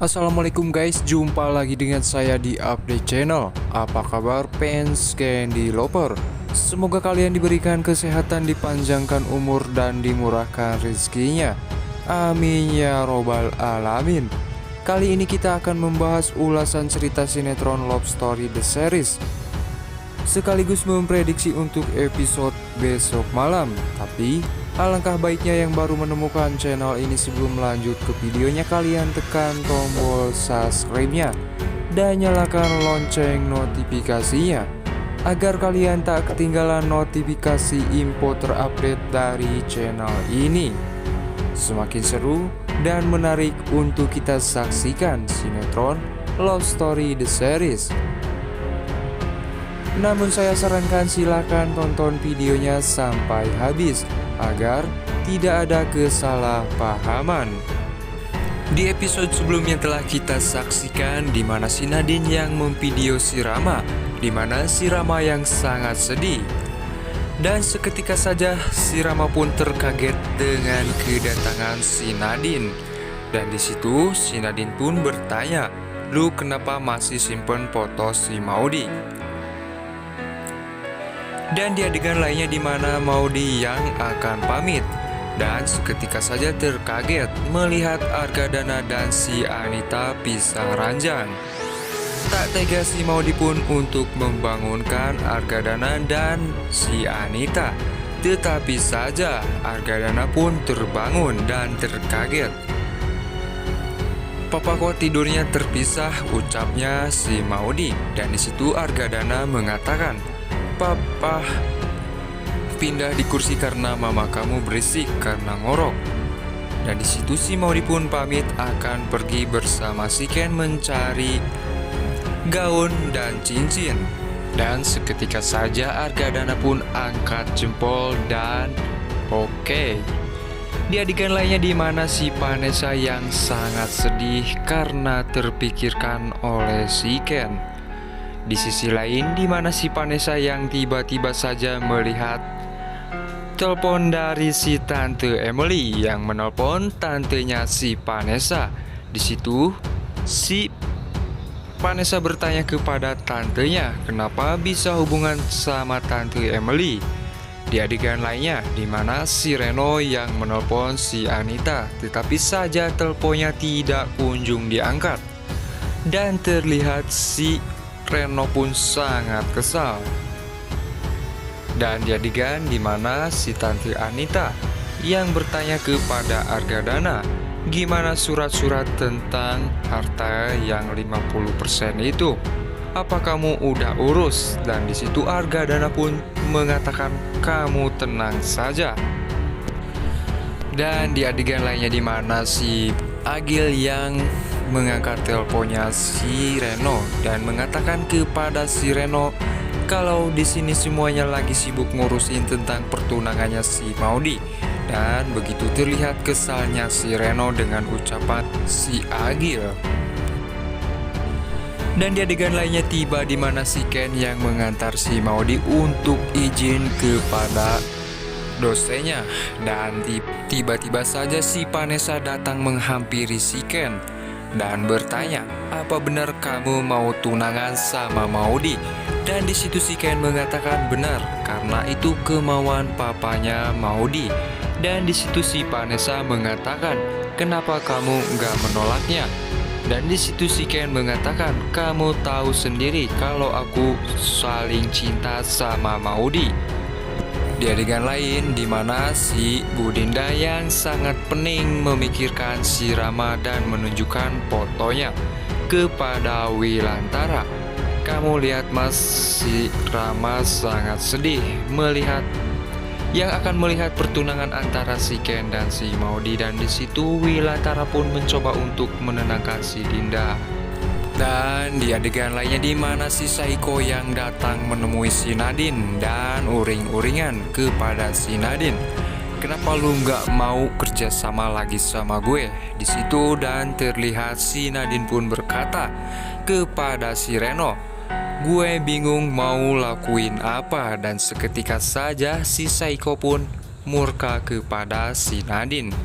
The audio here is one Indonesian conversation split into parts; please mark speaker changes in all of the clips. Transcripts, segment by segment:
Speaker 1: Assalamualaikum guys, jumpa lagi dengan saya di Update Channel. Apa kabar fans Candy Lover? Semoga kalian diberikan kesehatan, dipanjangkan umur, dan dimurahkan rezekinya. Amin ya robbal alamin. Kali ini kita akan membahas ulasan cerita sinetron Love Story The Series, sekaligus memprediksi untuk episode besok malam. Tapi alangkah baiknya yang baru menemukan channel ini, sebelum lanjut ke videonya, kalian tekan tombol subscribe-nya dan nyalakan lonceng notifikasinya agar kalian tak ketinggalan notifikasi info terupdate dari channel ini. Semakin seru dan menarik untuk kita saksikan sinetron Love Story The Series. Namun saya sarankan silakan tonton videonya sampai habis agar tidak ada kesalahpahaman. Di episode sebelumnya telah kita saksikan di mana si Nadine yang memvideo si Rama, di mana si Rama yang sangat sedih. Dan seketika saja si Rama pun terkaget dengan kedatangan si Nadine. Dan di situ si Nadine pun bertanya, "Lu kenapa masih simpen foto si Maudy?" Dan di adegan lainnya di mana Maudy yang akan pamit, dan seketika saja terkaget melihat Argadana dan si Anita pisah ranjang. Tak tega si Maudy pun untuk membangunkan Argadana dan si Anita. Tetapi saja Argadana pun terbangun dan terkaget. "Papa kok tidurnya terpisah?" ucapnya si Maudy. Dan di situ Argadana mengatakan, "Papa pindah di kursi karena mama kamu berisik karena ngorok." Dan di situ si Maudy pun pamit akan pergi bersama si Ken mencari gaun dan cincin. Dan seketika saja Argadana pun angkat jempol dan oke. Di adegan lainnya di mana si Vanessa yang sangat sedih karena terpikirkan oleh si Ken. Di sisi lain di mana si Vanessa yang tiba-tiba saja melihat telepon dari si Tante Emily yang menelpon tantenya si Vanessa. Di situ si Vanessa bertanya kepada tantenya kenapa bisa hubungan sama Tante Emily. Di adegan lainnya di mana si Reno yang menelpon si Anita, tetapi saja teleponnya tidak kunjung diangkat. Dan terlihat si Reno pun sangat kesal. Dan di adegan di mana si Tante Anita yang bertanya kepada Argadana, "Gimana surat-surat tentang harta yang 50% itu? Apa kamu udah urus?" Dan di situ Argadana pun mengatakan, "Kamu tenang saja." Dan di adegan lainnya di mana si Agil yang mengangkat teleponnya si Reno dan mengatakan kepada si Reno kalau di sini semuanya lagi sibuk ngurusin tentang pertunangannya si Maudy. Dan begitu terlihat kesalnya si Reno dengan ucapan si Agil. Dan di adegan lainnya tiba di mana si Ken yang mengantar si Maudy untuk izin kepada dosennya. Dan tiba-tiba saja si Vanessa datang menghampiri si Ken dan bertanya, "Apa benar kamu mau tunangan sama Maudy?" Dan di situ si Ken mengatakan benar karena itu kemauan papanya Maudy. Dan di situ si Vanessa mengatakan, "Kenapa kamu nggak menolaknya?" Dan di situ si Ken mengatakan, "Kamu tahu sendiri kalau aku saling cinta sama Maudy." Di adegan lain di mana si Budinda yang sangat pening memikirkan si Rama dan menunjukkan fotonya kepada Wilantara. "Kamu lihat mas, si Rama sangat sedih melihat yang akan melihat pertunangan antara si Ken dan si Maudy." Dan di situ Wilantara pun mencoba untuk menenangkan si Dinda. Dan di adegan lainnya di mana si Saiko yang datang menemui si Nadine dan uring-uringan kepada si Nadine, "Kenapa lu nggak mau kerja sama lagi sama gue?" Di situ dan terlihat si Nadine pun berkata kepada si Reno, "Gue bingung mau lakuin apa." Dan seketika saja si Saiko pun murka kepada si Nadine.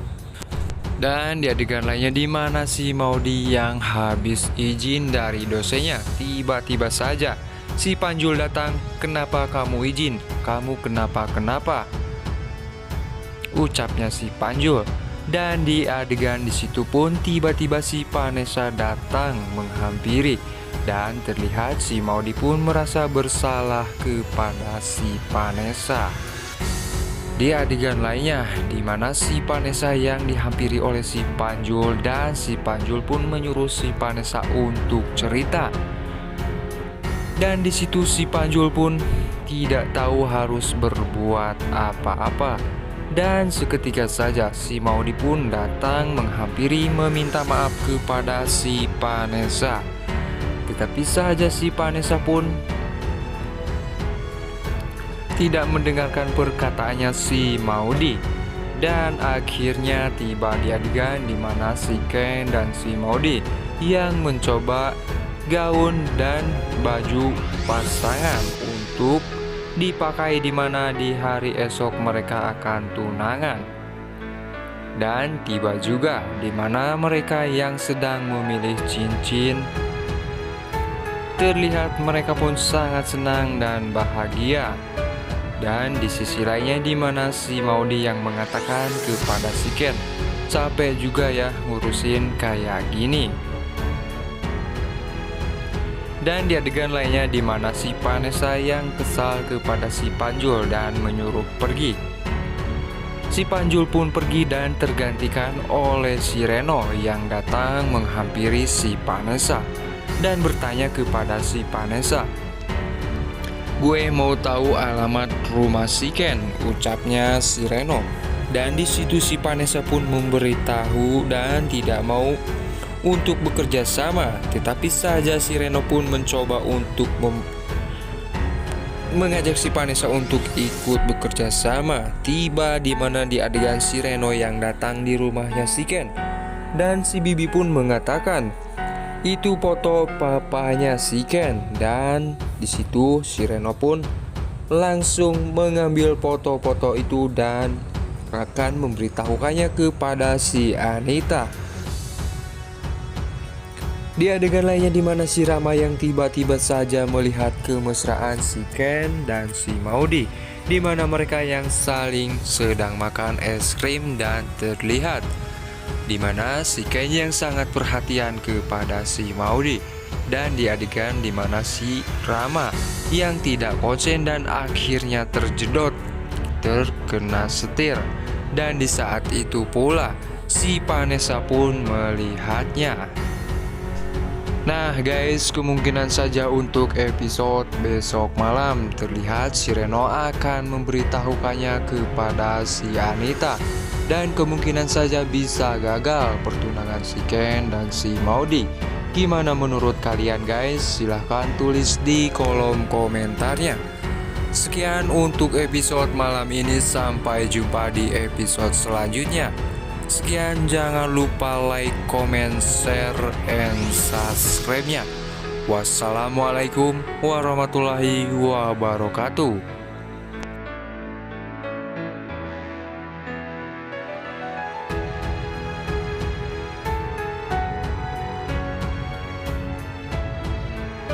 Speaker 1: Dan di adegan lainnya di mana si Maudi yang habis izin dari dosennya, tiba-tiba saja si Panjul datang. "Kenapa kamu izin? Kamu kenapa?" ucapnya si Panjul. Dan di adegan disitu pun tiba-tiba si Vanessa datang menghampiri. Dan terlihat si Maudi pun merasa bersalah kepada si Vanessa. Di adegan lainnya, di mana si Vanessa yang dihampiri oleh si Panjul dan si Panjul pun menyuruh si Vanessa untuk cerita. Dan di situ si Panjul pun tidak tahu harus berbuat apa-apa. Dan seketika saja si Maudi pun datang menghampiri meminta maaf kepada si Vanessa. Tetapi saja si Vanessa pun tidak mendengarkan perkataannya si Maudi. Dan akhirnya tiba di adegan di mana si Ken dan si Maudi yang mencoba gaun dan baju pasangan untuk dipakai di mana di hari esok mereka akan tunangan. Dan tiba juga di mana mereka yang sedang memilih cincin. Terlihat mereka pun sangat senang dan bahagia. Dan di sisi lainnya di mana si Maudi yang mengatakan kepada si Ken, "Capek juga ya ngurusin kayak gini." Dan di adegan lainnya di mana si Vanessa yang kesal kepada si Panjul dan menyuruh pergi. Si Panjul pun pergi dan tergantikan oleh si Reno yang datang menghampiri si Vanessa dan bertanya kepada si Vanessa, "Gue mau tahu alamat rumah si Ken," ucapnya si Reno. Dan di situ si Vanessa pun memberitahu dan tidak mau untuk bekerja sama. Tetapi saja si Reno pun mencoba untuk mengajak si Vanessa untuk ikut bekerja sama. Tiba di mana di adegan si Reno yang datang di rumahnya si Ken. Dan si Bibi pun mengatakan, "Itu foto papanya si Ken." Dan di situ si Reno pun langsung mengambil foto-foto itu dan akan memberitahukannya kepada si Anita. Di adegan lainnya di mana si Rama yang tiba-tiba saja melihat kemesraan si Ken dan si Maudi, di mana mereka yang saling sedang makan es krim dan terlihat di mana si Ken yang sangat perhatian kepada si Maudi. Dan di adegan di mana si Rama yang tidak konsen dan akhirnya terjedot terkena setir. Dan di saat itu pula si Vanessa pun melihatnya. Nah guys, kemungkinan saja untuk episode besok malam terlihat si Reno akan memberitahukannya kepada si Anita. Dan kemungkinan saja bisa gagal pertunangan si Ken dan si Maudi. Gimana menurut kalian guys? Silahkan tulis di kolom komentarnya. Sekian untuk episode malam ini, sampai jumpa di episode selanjutnya. Sekian, jangan lupa like, comment, share, and subscribe-nya. Wassalamualaikum warahmatullahi wabarakatuh.